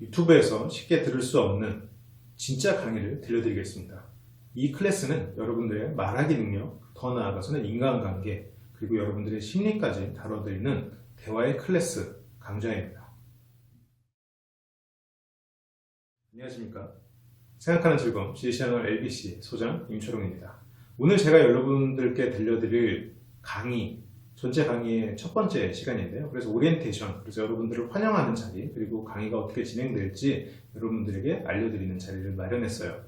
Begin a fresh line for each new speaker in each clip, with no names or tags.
유튜브에서 쉽게 들을 수 없는 진짜 강의를 들려드리겠습니다. 이 클래스는 여러분들의 말하기 능력, 더 나아가서는 인간관계, 그리고 여러분들의 심리까지 다뤄드리는 대화의 클래스 강좌입니다. 안녕하십니까? 생각하는 즐거움 GC채널 LBC 소장 임초롱입니다. 오늘 제가 여러분들께 들려드릴 강의, 전체 강의의 첫 번째 시간인데요. 그래서 오리엔테이션, 그래서 여러분들을 환영하는 자리, 그리고 강의가 어떻게 진행될지 여러분들에게 알려드리는 자리를 마련했어요.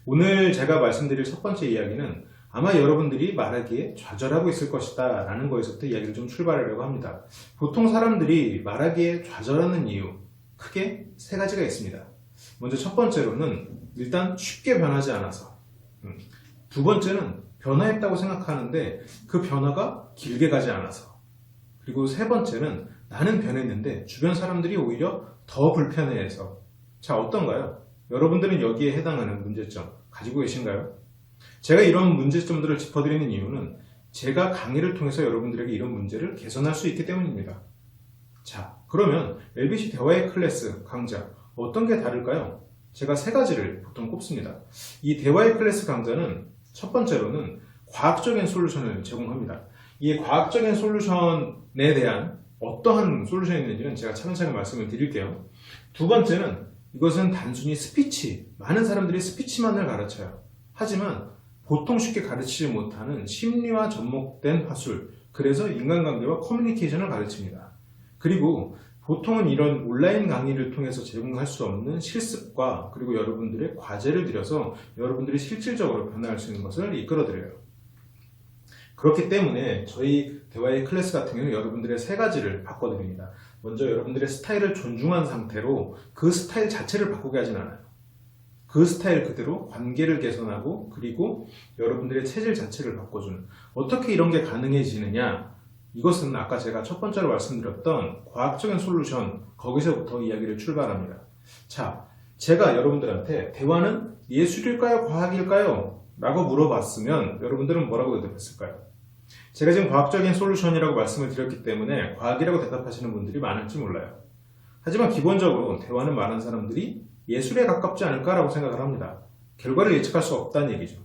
오늘 제가 말씀드릴 첫 번째 이야기는 아마 여러분들이 말하기에 좌절하고 있을 것이다 라는 거에서부터 이야기를 좀 출발하려고 합니다. 보통 사람들이 말하기에 좌절하는 이유, 크게 세 가지가 있습니다. 먼저 첫 번째로는 일단 쉽게 변하지 않아서, 두 번째는 변화했다고 생각하는데 그 변화가 길게 가지 않아서, 그리고 세 번째는 나는 변했는데 주변 사람들이 오히려 더 불편해해서. 자, 어떤가요? 여러분들은 여기에 해당하는 문제점 가지고 계신가요? 제가 이런 문제점들을 짚어드리는 이유는 제가 강의를 통해서 여러분들에게 이런 문제를 개선할 수 있기 때문입니다. 자, 그러면 LBC 대화의 클래스 강좌 어떤 게 다를까요? 제가 세 가지를 보통 꼽습니다. 이 대화의 클래스 강좌는 첫 번째로는 과학적인 솔루션을 제공합니다. 이 과학적인 솔루션에 대한 어떠한 솔루션이 있는지는 제가 차근차근 말씀을 드릴게요. 두 번째는 이것은 단순히 스피치, 많은 사람들이 스피치만을 가르쳐요. 하지만 보통 쉽게 가르치지 못하는 심리와 접목된 화술, 그래서 인간관계와 커뮤니케이션을 가르칩니다. 그리고 보통은 이런 온라인 강의를 통해서 제공할 수 없는 실습과 그리고 여러분들의 과제를 들여서 여러분들이 실질적으로 변화할 수 있는 것을 이끌어드려요. 그렇기 때문에 저희 대화의 클래스 같은 경우는 여러분들의 세 가지를 바꿔드립니다. 먼저 여러분들의 스타일을 존중한 상태로 그 스타일 자체를 바꾸게 하진 않아요. 그 스타일 그대로 관계를 개선하고 그리고 여러분들의 체질 자체를 바꿔주는, 어떻게 이런 게 가능해지느냐, 이것은 아까 제가 첫 번째로 말씀드렸던 과학적인 솔루션, 거기서부터 이야기를 출발합니다. 자, 제가 여러분들한테 대화는 예술일까요? 과학일까요? 라고 물어봤으면 여러분들은 뭐라고 대답했을까요? 제가 지금 과학적인 솔루션이라고 말씀을 드렸기 때문에 과학이라고 대답하시는 분들이 많을지 몰라요. 하지만 기본적으로 대화는 많은 사람들이 예술에 가깝지 않을까라고 생각을 합니다. 결과를 예측할 수 없다는 얘기죠.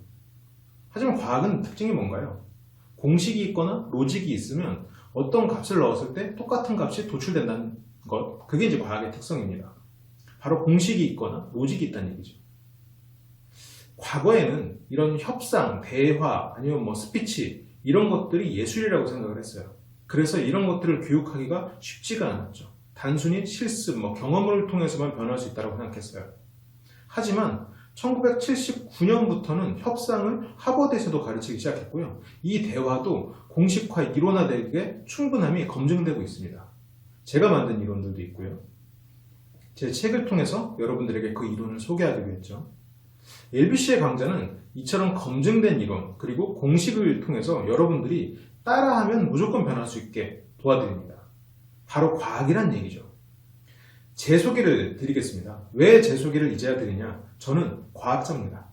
하지만 과학은 특징이 뭔가요? 공식이 있거나 로직이 있으면 어떤 값을 넣었을 때 똑같은 값이 도출된다는 것, 그게 이제 과학의 특성입니다. 바로 공식이 있거나 로직이 있다는 얘기죠. 과거에는 이런 협상, 대화, 아니면 스피치, 이런 것들이 예술이라고 생각을 했어요. 그래서 이런 것들을 교육하기가 쉽지가 않았죠. 단순히 실습, 경험을 통해서만 변할 수 있다고 생각했어요. 하지만 1979년부터는 협상을 하버드에서도 가르치기 시작했고요. 이 대화도 공식화, 이론화되게 충분함이 검증되고 있습니다. 제가 만든 이론들도 있고요. 제 책을 통해서 여러분들에게 그 이론을 소개하기로 했죠. LBC의 강좌는 이처럼 검증된 이론, 그리고 공식을 통해서 여러분들이 따라하면 무조건 변할 수 있게 도와드립니다. 바로 과학이란 얘기죠. 제 소개를 드리겠습니다. 왜 제 소개를 이제야 드리냐? 저는 과학자입니다.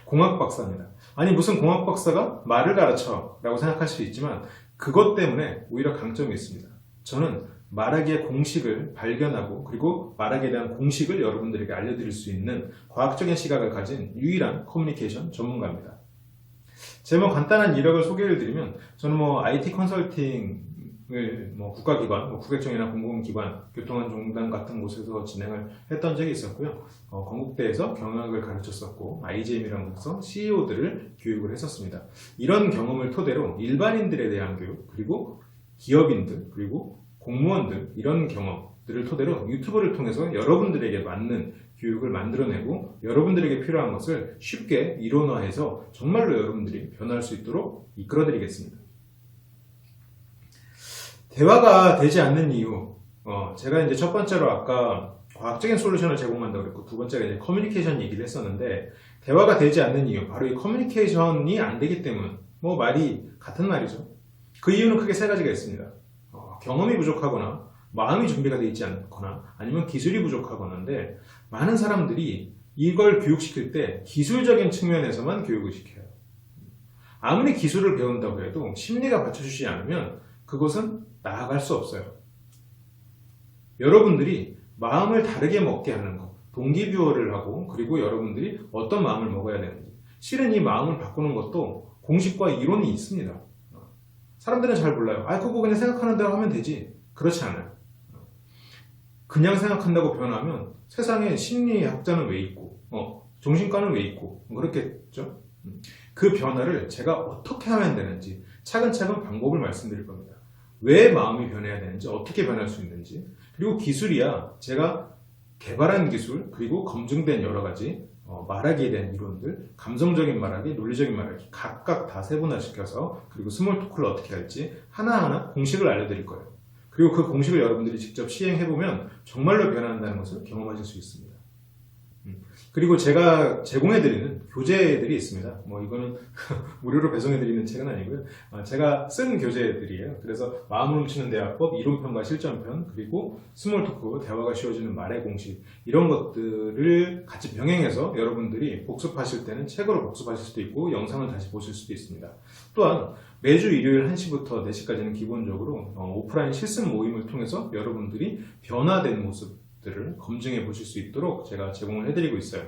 공학 박사입니다. 아니, 무슨 공학 박사가 말을 가르쳐 라고 생각할 수 있지만 그것 때문에 오히려 강점이 있습니다. 저는 말하기의 공식을 발견하고 그리고 말하기에 대한 공식을 여러분들에게 알려드릴 수 있는 과학적인 시각을 가진 유일한 커뮤니케이션 전문가입니다. 제 간단한 이력을 소개를 드리면 저는 IT 컨설팅을 국가기관, 국외청이나 공공기관, 교통안전공단 같은 곳에서 진행을 했던 적이 있었고요. 건국대에서 경영학을 가르쳤었고 IGM이라는 곳에서 CEO들을 교육을 했었습니다. 이런 경험을 토대로 일반인들에 대한 교육, 그리고 기업인들, 그리고 공무원들, 이런 경험들을 토대로 유튜브를 통해서 여러분들에게 맞는 교육을 만들어내고 여러분들에게 필요한 것을 쉽게 이론화해서 정말로 여러분들이 변할 수 있도록 이끌어드리겠습니다. 대화가 되지 않는 이유, 제가 이제 첫 번째로 아까 과학적인 솔루션을 제공한다고 그랬고, 두 번째가 이제 커뮤니케이션 얘기를 했었는데, 대화가 되지 않는 이유, 바로 이 커뮤니케이션이 안 되기 때문, 말이 같은 말이죠. 그 이유는 크게 세 가지가 있습니다. 경험이 부족하거나, 마음이 준비가 되어 있지 않거나, 아니면 기술이 부족하거나인데, 많은 사람들이 이걸 교육시킬 때 기술적인 측면에서만 교육을 시켜요. 아무리 기술을 배운다고 해도 심리가 받쳐주지 않으면 그것은 나아갈 수 없어요. 여러분들이 마음을 다르게 먹게 하는 것, 동기부여를 하고 그리고 여러분들이 어떤 마음을 먹어야 되는지. 실은 이 마음을 바꾸는 것도 공식과 이론이 있습니다. 사람들은 잘 몰라요. 그거 그냥 생각하는 대로 하면 되지. 그렇지 않아요. 그냥 생각한다고 변하면 세상에 심리학자는 왜 있고 정신과는 왜 있고 그렇겠죠. 그 변화를 제가 어떻게 하면 되는지 차근차근 방법을 말씀드릴 겁니다. 왜 마음이 변해야 되는지, 어떻게 변할 수 있는지, 그리고 기술이야 제가 개발한 기술, 그리고 검증된 여러 가지 말하기에 대한 이론들, 감성적인 말하기, 논리적인 말하기 각각 다 세분화시켜서, 그리고 스몰 토크를 어떻게 할지 하나하나 공식을 알려드릴 거예요. 그리고 그 공식을 여러분들이 직접 시행해보면 정말로 변한다는 것을 경험하실 수 있습니다. 그리고 제가 제공해드리는 교재들이 있습니다. 이거는 무료로 배송해드리는 책은 아니고요. 제가 쓴 교재들이에요. 그래서 마음을 훔치는 대화법, 이론편과 실전편, 그리고 스몰토크, 대화가 쉬워지는 말의 공식, 이런 것들을 같이 병행해서 여러분들이 복습하실 때는 책으로 복습하실 수도 있고 영상을 다시 보실 수도 있습니다. 또한 매주 일요일 1시부터 4시까지는 기본적으로 오프라인 실습 모임을 통해서 여러분들이 변화된 모습 를 검증해 보실 수 있도록 제가 제공을 해드리고 있어요.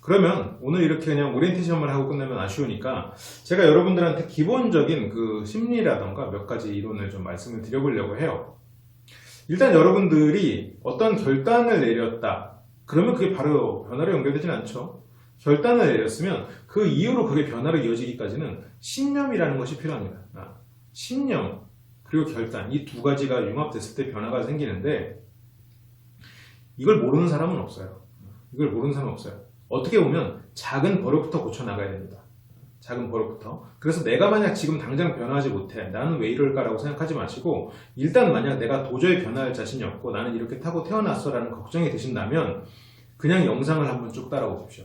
그러면 오늘 이렇게 그냥 오리엔테이션만 하고 끝나면 아쉬우니까 제가 여러분들한테 기본적인 그 심리라던가 몇 가지 이론을 좀 말씀을 드려보려고 해요. 일단 여러분들이 어떤 결단을 내렸다 그러면 그게 바로 변화로 연결되진 않죠. 결단을 내렸으면 그 이후로 그게 변화로 이어지기까지는 신념이라는 것이 필요합니다. 신념 그리고 결단, 이 두 가지가 융합됐을 때 변화가 생기는데 이걸 모르는 사람은 없어요. 이걸 모르는 사람은 없어요. 어떻게 보면 작은 버릇부터 고쳐나가야 됩니다. 작은 버릇부터. 그래서 내가 만약 지금 당장 변화하지 못해, 나는 왜 이럴까라고 생각하지 마시고, 일단 만약 내가 도저히 변화할 자신이 없고 나는 이렇게 타고 태어났어 라는 걱정이 드신다면 그냥 영상을 한번 쭉 따라오십시오.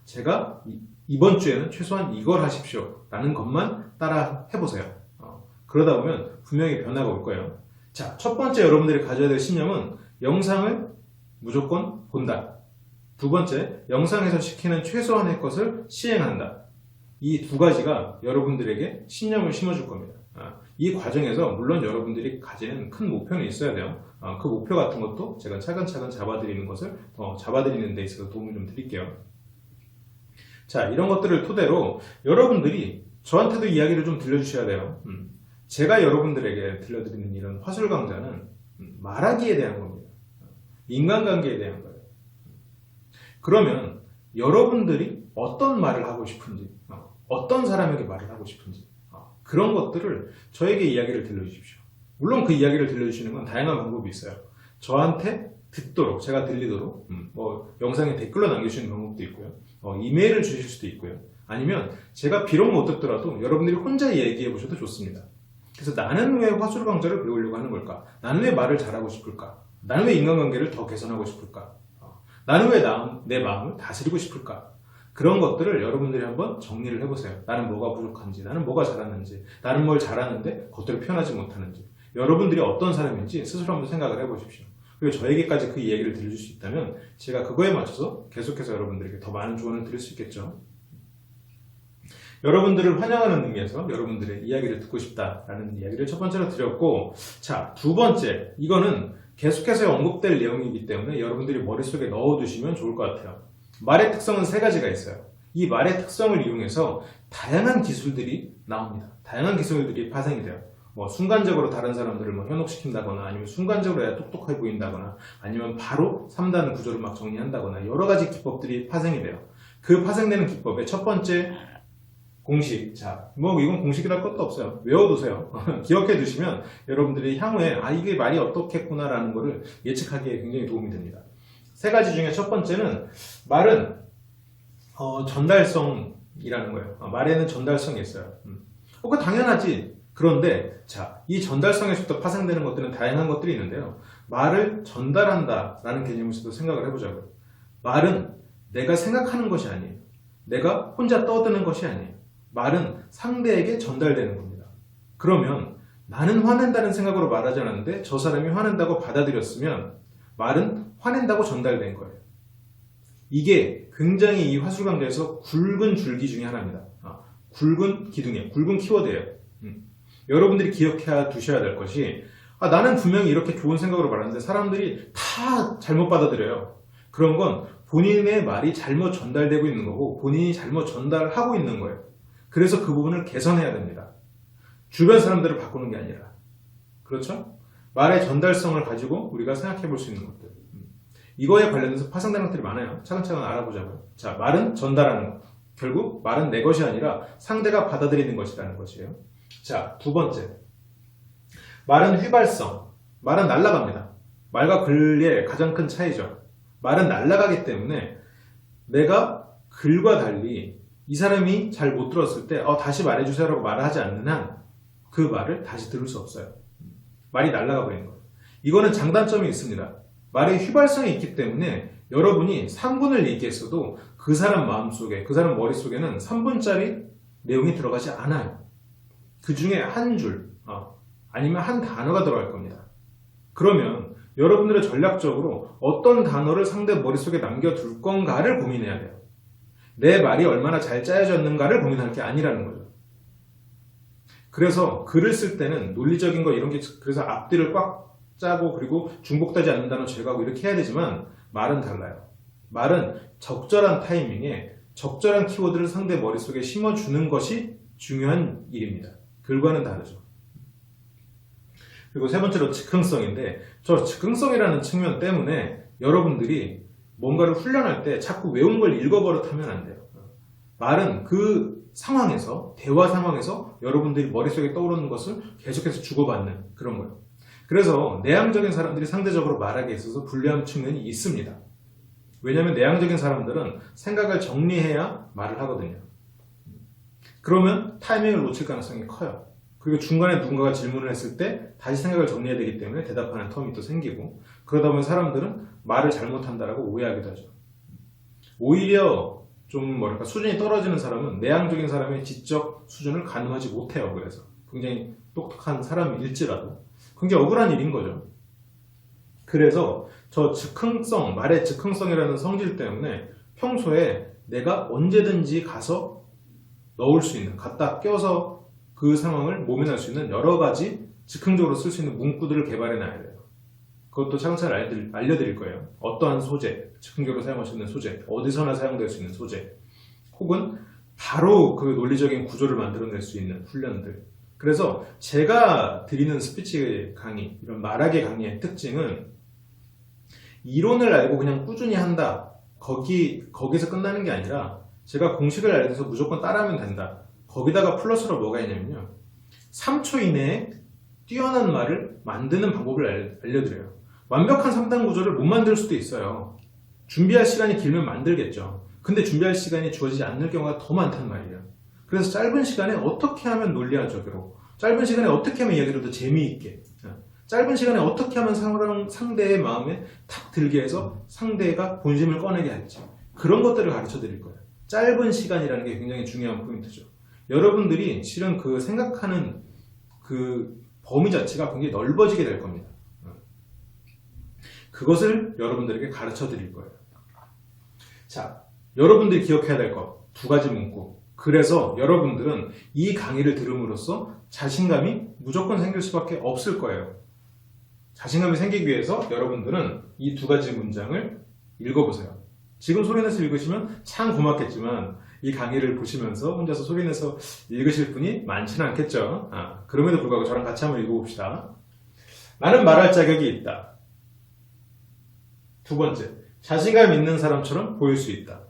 제가 이번 주에는 최소한 이걸 하십시오 라는 것만 따라 해보세요. 그러다 보면 분명히 변화가 올 거예요. 자, 첫 번째 여러분들이 가져야 될 신념은 영상을 무조건 본다. 두 번째, 영상에서 시키는 최소한의 것을 시행한다. 이 두 가지가 여러분들에게 신념을 심어줄 겁니다. 이 과정에서 물론 여러분들이 가지는 큰 목표는 있어야 돼요. 그 목표 같은 것도 제가 차근차근 잡아드리는 것을 잡아드리는 데 있어서 도움을 좀 드릴게요. 자, 이런 것들을 토대로 여러분들이 저한테도 이야기를 좀 들려주셔야 돼요. 제가 여러분들에게 들려드리는 이런 화술 강좌는 말하기에 대한 겁니다. 인간관계에 대한 거예요. 그러면 여러분들이 어떤 말을 하고 싶은지, 어떤 사람에게 말을 하고 싶은지 그런 것들을 저에게 이야기를 들려주십시오. 물론 그 이야기를 들려주시는 건 다양한 방법이 있어요. 저한테 듣도록, 제가 들리도록 영상에 댓글로 남겨주시는 방법도 있고요. 이메일을 주실 수도 있고요. 아니면 제가 비록 못 듣더라도 여러분들이 혼자 얘기해 보셔도 좋습니다. 그래서 나는 왜 화술 강좌를 배우려고 하는 걸까? 나는 왜 말을 잘하고 싶을까? 나는 왜 인간관계를 더 개선하고 싶을까? 나는 왜 내 마음을 다스리고 싶을까? 그런 것들을 여러분들이 한번 정리를 해보세요. 나는 뭐가 부족한지, 나는 뭐가 잘하는지, 나는 뭘 잘하는데 겉으로 표현하지 못하는지, 여러분들이 어떤 사람인지 스스로 한번 생각을 해보십시오. 그리고 저에게까지 그 얘기를 들려줄 수 있다면 제가 그거에 맞춰서 계속해서 여러분들에게 더 많은 조언을 드릴 수 있겠죠. 여러분들을 환영하는 의미에서 여러분들의 이야기를 듣고 싶다라는 이야기를 첫 번째로 드렸고, 자, 두 번째, 이거는 계속해서 언급될 내용이기 때문에 여러분들이 머릿속에 넣어두시면 좋을 것 같아요. 말의 특성은 세 가지가 있어요. 이 말의 특성을 이용해서 다양한 기술들이 나옵니다. 다양한 기술들이 파생이 돼요. 순간적으로 다른 사람들을 현혹시킨다거나, 아니면 순간적으로 해야 똑똑해 보인다거나, 아니면 바로 3단 구조를 막 정리한다거나, 여러 가지 기법들이 파생이 돼요. 그 파생되는 기법의 첫 번째 공식. 자, 이건 공식이랄 것도 없어요. 외워두세요. 기억해 두시면 여러분들이 향후에 이게 말이 어떻겠구나라는 거를 예측하기에 굉장히 도움이 됩니다. 세 가지 중에 첫 번째는 말은 전달성이라는 거예요. 말에는 전달성이 있어요. 그거 당연하지. 그런데 자, 이 전달성에서부터 파생되는 것들은 다양한 것들이 있는데요. 말을 전달한다라는 개념에서도 생각을 해보자고요. 말은 내가 생각하는 것이 아니에요. 내가 혼자 떠드는 것이 아니에요. 말은 상대에게 전달되는 겁니다. 그러면 나는 화낸다는 생각으로 말하지 않았는데 저 사람이 화낸다고 받아들였으면 말은 화낸다고 전달된 거예요. 이게 굉장히 이 화술 강좌에서 굵은 줄기 중에 하나입니다. 굵은 기둥이에요. 굵은 키워드예요. 여러분들이 기억해 두셔야 될 것이 나는 분명히 이렇게 좋은 생각으로 말하는데 사람들이 다 잘못 받아들여요. 그런 건 본인의 말이 잘못 전달되고 있는 거고 본인이 잘못 전달하고 있는 거예요. 그래서 그 부분을 개선해야 됩니다. 주변 사람들을 바꾸는 게 아니라. 그렇죠? 말의 전달성을 가지고 우리가 생각해 볼 수 있는 것들. 이거에 관련해서 파생되는 것들이 많아요. 차근차근 알아보자고요. 자, 말은 전달하는 것. 결국 말은 내 것이 아니라 상대가 받아들이는 것이라는 것이에요. 자, 두 번째. 말은 휘발성. 말은 날아갑니다. 말과 글의 가장 큰 차이죠. 말은 날아가기 때문에 내가 글과 달리 이 사람이 잘 못 들었을 때 다시 말해주세요 라고 말을 하지 않는 한 그 말을 다시 들을 수 없어요. 말이 날아가 버리는 거예요. 이거는 장단점이 있습니다. 말의 휘발성이 있기 때문에 여러분이 3분을 얘기했어도 그 사람 마음속에, 그 사람 머릿속에는 3분짜리 내용이 들어가지 않아요. 그 중에 한 줄, 아니면 한 단어가 들어갈 겁니다. 그러면 여러분들은 전략적으로 어떤 단어를 상대 머릿속에 남겨둘 건가를 고민해야 돼요. 내 말이 얼마나 잘 짜여졌는가를 고민할 게 아니라는 거죠. 그래서 글을 쓸 때는 논리적인 거 이런 게 그래서 앞뒤를 꽉 짜고 그리고 중복되지 않는 단어 제거하고 이렇게 해야 되지만 말은 달라요. 말은 적절한 타이밍에 적절한 키워드를 상대 머릿속에 심어주는 것이 중요한 일입니다. 글과는 다르죠. 그리고 세 번째로 즉흥성인데 저 즉흥성이라는 측면 때문에 여러분들이 뭔가를 훈련할 때 자꾸 외운 걸 읽어버릇하면 안 돼요. 말은 그 상황에서, 대화 상황에서 여러분들이 머릿속에 떠오르는 것을 계속해서 주고받는 그런 거예요. 그래서 내향적인 사람들이 상대적으로 말하기에 있어서 불리한 측면이 있습니다. 왜냐하면 내향적인 사람들은 생각을 정리해야 말을 하거든요. 그러면 타이밍을 놓칠 가능성이 커요. 그리고 중간에 누군가가 질문을 했을 때 다시 생각을 정리해야 되기 때문에 대답하는 텀이 또 생기고 그러다 보면 사람들은 말을 잘못한다라고 오해하기도 하죠. 오히려 좀 수준이 떨어지는 사람은 내향적인 사람의 지적 수준을 가늠하지 못해요. 그래서 굉장히 똑똑한 사람일지라도 굉장히 억울한 일인 거죠. 그래서 저 즉흥성, 말의 즉흥성이라는 성질 때문에 평소에 내가 언제든지 가서 넣을 수 있는, 갖다 껴서 그 상황을 모면할 수 있는 여러 가지 즉흥적으로 쓸 수 있는 문구들을 개발해 놔야 돼요. 그것도 차근차근 알려드릴 거예요. 어떠한 소재, 즉흥적으로 사용할 수 있는 소재, 어디서나 사용될 수 있는 소재, 혹은 바로 그 논리적인 구조를 만들어낼 수 있는 훈련들. 그래서 제가 드리는 스피치 강의, 이런 말하기 강의의 특징은 이론을 알고 그냥 꾸준히 한다. 거기서 끝나는 게 아니라 제가 공식을 알려서 무조건 따라하면 된다. 거기다가 플러스로 뭐가 있냐면요. 3초 이내에 뛰어난 말을 만드는 방법을 알려드려요. 완벽한 3단 구조를 못 만들 수도 있어요. 준비할 시간이 길면 만들겠죠. 근데 준비할 시간이 주어지지 않는 경우가 더 많단 말이에요. 그래서 짧은 시간에 어떻게 하면 논리화적으로, 짧은 시간에 어떻게 하면 이야기를 더 재미있게, 짧은 시간에 어떻게 하면 상대의 마음에 탁 들게 해서 상대가 본심을 꺼내게 할지, 그런 것들을 가르쳐 드릴 거예요. 짧은 시간이라는 게 굉장히 중요한 포인트죠. 여러분들이 실은 그 생각하는 그 범위 자체가 굉장히 넓어지게 될 겁니다. 그것을 여러분들에게 가르쳐 드릴 거예요. 자, 여러분들이 기억해야 될 것 두 가지 문구. 그래서 여러분들은 이 강의를 들음으로써 자신감이 무조건 생길 수밖에 없을 거예요. 자신감이 생기기 위해서 여러분들은 이 두 가지 문장을 읽어보세요. 지금 소리내서 읽으시면 참 고맙겠지만 이 강의를 보시면서 혼자서 소리내서 읽으실 분이 많지는 않겠죠. 그럼에도 불구하고 저랑 같이 한번 읽어봅시다. 나는 말할 자격이 있다. 두 번째, 자신감 있는 사람처럼 보일 수 있다.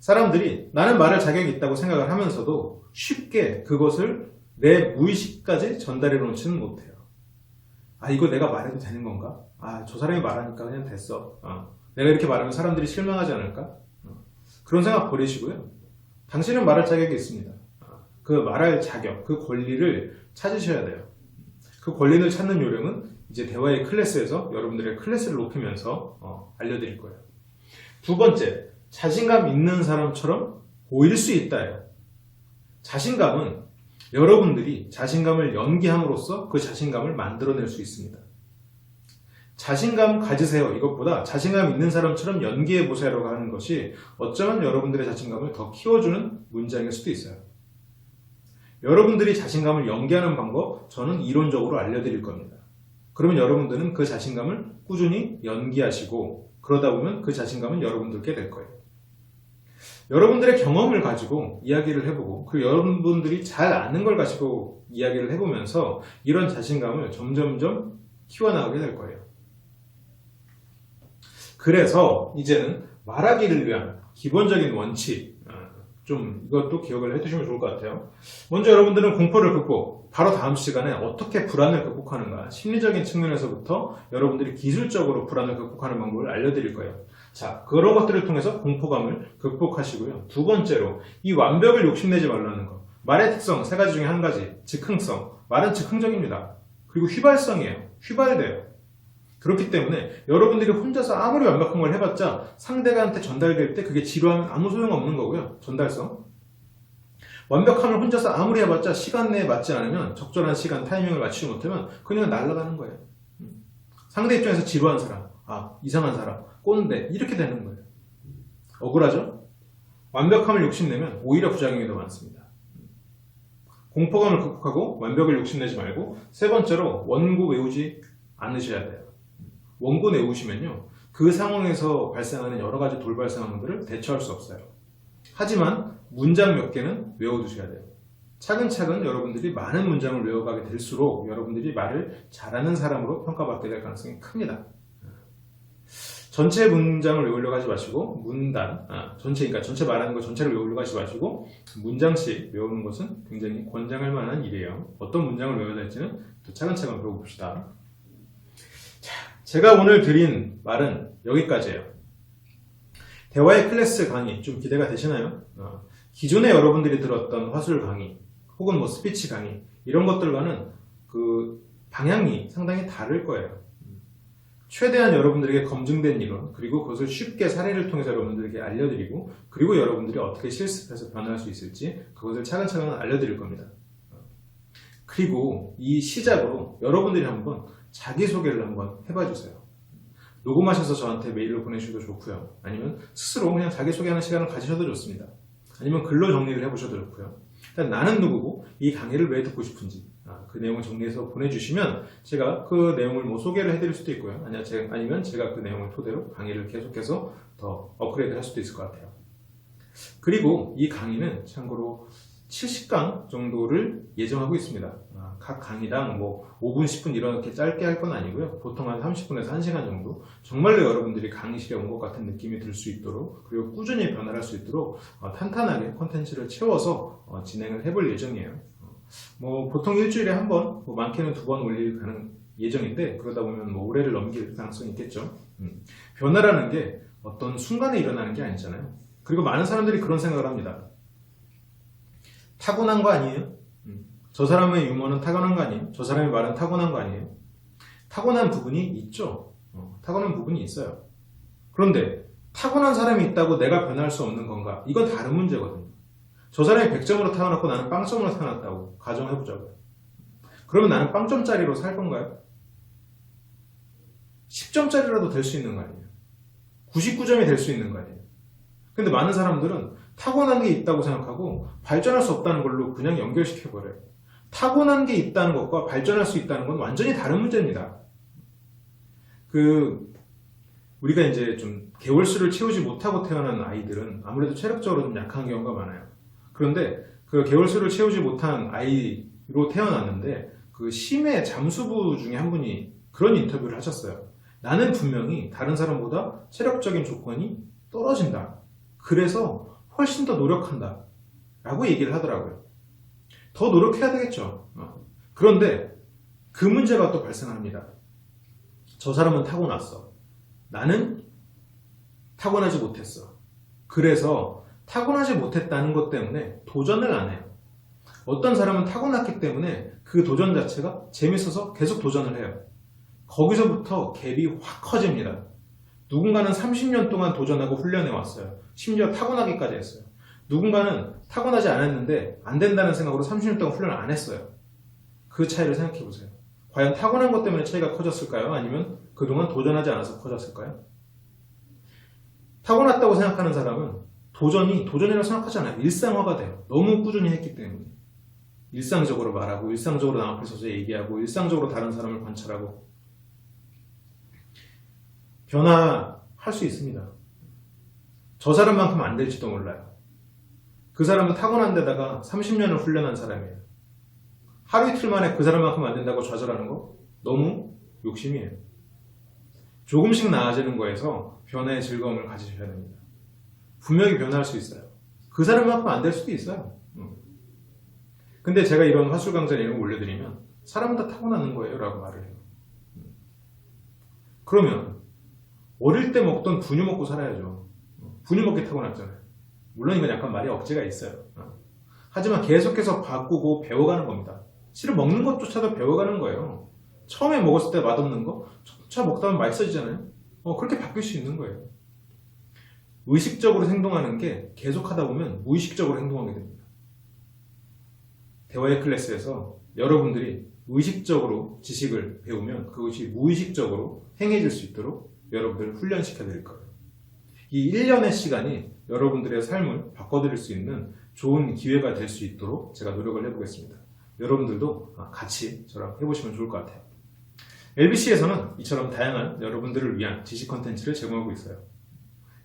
사람들이 나는 말할 자격이 있다고 생각을 하면서도 쉽게 그것을 내 무의식까지 전달해 놓지는 못해요. 이거 내가 말해도 되는 건가? 저 사람이 말하니까 그냥 됐어. 내가 이렇게 말하면 사람들이 실망하지 않을까? 그런 생각 버리시고요. 당신은 말할 자격이 있습니다. 그 말할 자격, 그 권리를 찾으셔야 돼요. 그 권리를 찾는 요령은 이제 대화의 클래스에서 여러분들의 클래스를 높이면서 알려드릴 거예요. 두 번째, 자신감 있는 사람처럼 보일 수 있다예요. 자신감은 여러분들이 자신감을 연기함으로써 그 자신감을 만들어낼 수 있습니다. 자신감 가지세요. 이것보다 자신감 있는 사람처럼 연기해보세요라고 하는 것이 어쩌면 여러분들의 자신감을 더 키워주는 문장일 수도 있어요. 여러분들이 자신감을 연기하는 방법 저는 이론적으로 알려드릴 겁니다. 그러면 여러분들은 그 자신감을 꾸준히 연기하시고 그러다 보면 그 자신감은 여러분들께 될 거예요. 여러분들의 경험을 가지고 이야기를 해보고 그리고 여러분들이 잘 아는 걸 가지고 이야기를 해보면서 이런 자신감을 점점점 키워나가게 될 거예요. 그래서 이제는 말하기를 위한 기본적인 원칙 좀 이것도 기억을 해두시면 좋을 것 같아요. 먼저 여러분들은 공포를 극복, 바로 다음 시간에 어떻게 불안을 극복하는가 심리적인 측면에서부터 여러분들이 기술적으로 불안을 극복하는 방법을 알려드릴 거예요. 자, 그런 것들을 통해서 공포감을 극복하시고요. 두 번째로 이 완벽을 욕심내지 말라는 거. 말의 특성 세 가지 중에 한 가지, 즉흥성. 말은 즉흥적입니다. 그리고 휘발성이에요. 휘발돼요. 그렇기 때문에 여러분들이 혼자서 아무리 완벽한 걸 해봤자 상대방한테 전달될 때 그게 지루하면 아무 소용없는 거고요. 전달성. 완벽함을 혼자서 아무리 해봤자 시간 내에 맞지 않으면 적절한 시간, 타이밍을 맞추지 못하면 그냥 날아가는 거예요. 상대 입장에서 지루한 사람, 이상한 사람, 꼰대 이렇게 되는 거예요. 억울하죠? 완벽함을 욕심내면 오히려 부작용이 더 많습니다. 공포감을 극복하고 완벽을 욕심내지 말고 세 번째로 원고 외우지 않으셔야 돼요. 원고 외우시면요. 그 상황에서 발생하는 여러 가지 돌발 상황들을 대처할 수 없어요. 하지만 문장 몇 개는 외워두셔야 돼요. 차근차근 여러분들이 많은 문장을 외워가게 될수록 여러분들이 말을 잘하는 사람으로 평가받게 될 가능성이 큽니다. 전체 문장을 외우려고 하지 마시고 문단, 전체 말하는 거 전체를 외우려고 하지 마시고 문장씩 외우는 것은 굉장히 권장할 만한 일이에요. 어떤 문장을 외워야 될지는 또 차근차근 배워봅시다. 자, 제가 오늘 드린 말은 여기까지예요. 대화의 클래스 강의 좀 기대가 되시나요? 기존에 여러분들이 들었던 화술 강의 혹은 뭐 스피치 강의 이런 것들과는 그 방향이 상당히 다를 거예요. 최대한 여러분들에게 검증된 이론 그리고 그것을 쉽게 사례를 통해서 여러분들에게 알려드리고 그리고 여러분들이 어떻게 실습해서 변화할 수 있을지 그것을 차근차근 알려드릴 겁니다. 그리고 이 시작으로 여러분들이 한번 자기소개를 한번 해봐주세요. 녹음하셔서 저한테 메일로 보내주셔도 좋고요. 아니면 스스로 그냥 자기소개하는 시간을 가지셔도 좋습니다. 아니면 글로 정리를 해보셔도 좋고요. 일단 나는 누구고 이 강의를 왜 듣고 싶은지 그 내용을 정리해서 보내주시면 제가 그 내용을 뭐 소개를 해드릴 수도 있고요. 아니면 제가 그 내용을 토대로 강의를 계속해서 더 업그레이드 할 수도 있을 것 같아요. 그리고 이 강의는 참고로 70강 정도를 예정하고 있습니다. 각 강의당 뭐 5분, 10분 이렇게 짧게 할 건 아니고요. 보통 한 30분에서 1시간 정도 정말로 여러분들이 강의실에 온 것 같은 느낌이 들 수 있도록 그리고 꾸준히 변화할 수 있도록 탄탄하게 콘텐츠를 채워서 진행을 해볼 예정이에요. 뭐 보통 일주일에 한 번, 뭐 많게는 2번 올릴 예정인데 그러다 보면 뭐 올해를 넘길 가능성이 있겠죠. 변화라는 게 어떤 순간에 일어나는 게 아니잖아요. 그리고 많은 사람들이 그런 생각을 합니다. 타고난 거 아니에요? 저 사람의 유머는 타고난 거 아니에요? 저 사람의 말은 타고난 거 아니에요? 타고난 부분이 있죠. 타고난 부분이 있어요. 그런데 타고난 사람이 있다고 내가 변할 수 없는 건가? 이건 다른 문제거든요. 저 사람이 100점으로 타고났고 나는 0점으로 타고났다고 가정해보자고요. 그러면 나는 0점짜리로 살 건가요? 10점짜리라도 될 수 있는 거 아니에요? 99점이 될 수 있는 거 아니에요? 근데 많은 사람들은 타고난 게 있다고 생각하고 발전할 수 없다는 걸로 그냥 연결시켜버려요. 타고난 게 있다는 것과 발전할 수 있다는 건 완전히 다른 문제입니다. 우리가 이제 좀 개월수를 채우지 못하고 태어난 아이들은 아무래도 체력적으로 좀 약한 경우가 많아요. 그런데 그 개월수를 채우지 못한 아이로 태어났는데 그 심해 잠수부 중에 한 분이 그런 인터뷰를 하셨어요. 나는 분명히 다른 사람보다 체력적인 조건이 떨어진다. 그래서 훨씬 더 노력한다. 라고 얘기를 하더라고요. 더 노력해야 되겠죠. 그런데 그 문제가 또 발생합니다. 저 사람은 타고났어. 나는 타고나지 못했어. 그래서 타고나지 못했다는 것 때문에 도전을 안 해요. 어떤 사람은 타고났기 때문에 그 도전 자체가 재밌어서 계속 도전을 해요. 거기서부터 갭이 확 커집니다. 누군가는 30년 동안 도전하고 훈련해 왔어요. 심지어 타고나기까지 했어요. 누군가는 타고나지 않았는데 안 된다는 생각으로 30년 동안 훈련을 안 했어요. 그 차이를 생각해 보세요. 과연 타고난 것 때문에 차이가 커졌을까요? 아니면 그동안 도전하지 않아서 커졌을까요? 타고났다고 생각하는 사람은 도전이라고 생각하지 않아요. 일상화가 돼요. 너무 꾸준히 했기 때문에. 일상적으로 말하고, 일상적으로 남 앞에 서서 얘기하고, 일상적으로 다른 사람을 관찰하고 변화할 수 있습니다. 저 사람만큼 안 될지도 몰라요. 그 사람은 타고난 데다가 30년을 훈련한 사람이에요. 하루 이틀 만에 그 사람만큼 안 된다고 좌절하는 거 너무 욕심이에요. 조금씩 나아지는 거에서 변화의 즐거움을 가지셔야 됩니다. 분명히 변화할 수 있어요. 그 사람만큼 안 될 수도 있어요. 근데 제가 이런 화술 강좌 내용을 올려드리면 사람은 다 타고나는 거예요 라고 말을 해요. 그러면 어릴 때 먹던 분유 먹고 살아야죠. 분유 먹기 타고났잖아요. 물론 이건 약간 말이 억지가 있어요. 하지만 계속해서 바꾸고 배워가는 겁니다. 실은 먹는 것조차도 배워가는 거예요. 처음에 먹었을 때 맛없는 거 점차 먹다 보면 맛있어지잖아요. 그렇게 바뀔 수 있는 거예요. 의식적으로 행동하는 게 계속하다 보면 무의식적으로 행동하게 됩니다. 대화의 클래스에서 여러분들이 의식적으로 지식을 배우면 그것이 무의식적으로 행해질 수 있도록 여러분들을 훈련시켜 드릴 거예요. 이 1년의 시간이 여러분들의 삶을 바꿔드릴 수 있는 좋은 기회가 될 수 있도록 제가 노력을 해보겠습니다. 여러분들도 같이 저랑 해보시면 좋을 것 같아요. LBC에서는 이처럼 다양한 여러분들을 위한 지식 컨텐츠를 제공하고 있어요.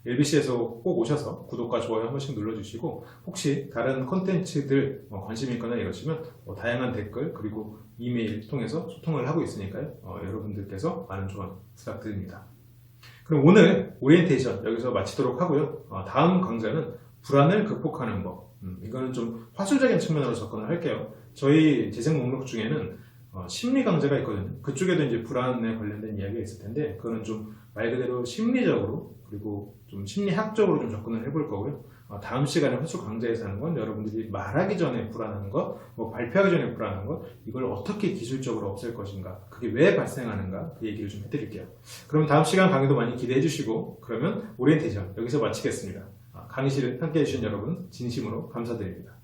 LBC에서 꼭 오셔서 구독과 좋아요 한 번씩 눌러주시고, 혹시 다른 컨텐츠들 관심 있거나 이러시면 다양한 댓글 그리고 이메일 통해서 소통을 하고 있으니까요. 여러분들께서 많은 조언 부탁드립니다. 그럼 오늘 오리엔테이션 여기서 마치도록 하고요. 다음 강좌는 불안을 극복하는 법. 이거는 좀 화술적인 측면으로 접근을 할게요. 저희 재생 목록 중에는 심리 강좌가 있거든요. 그쪽에도 이제 불안에 관련된 이야기가 있을 텐데, 그거는 좀 말 그대로 심리적으로 그리고 좀 심리학적으로 좀 접근을 해볼 거고요. 다음 시간에 화술 강좌에서 하는 건 여러분들이 말하기 전에 불안한 것, 발표하기 전에 불안한 것, 이걸 어떻게 기술적으로 없앨 것인가, 그게 왜 발생하는가, 그 얘기를 좀 해드릴게요. 그럼 다음 시간 강의도 많이 기대해 주시고, 그러면 오리엔테이션 여기서 마치겠습니다. 강의실을 함께 해주신 여러분 진심으로 감사드립니다.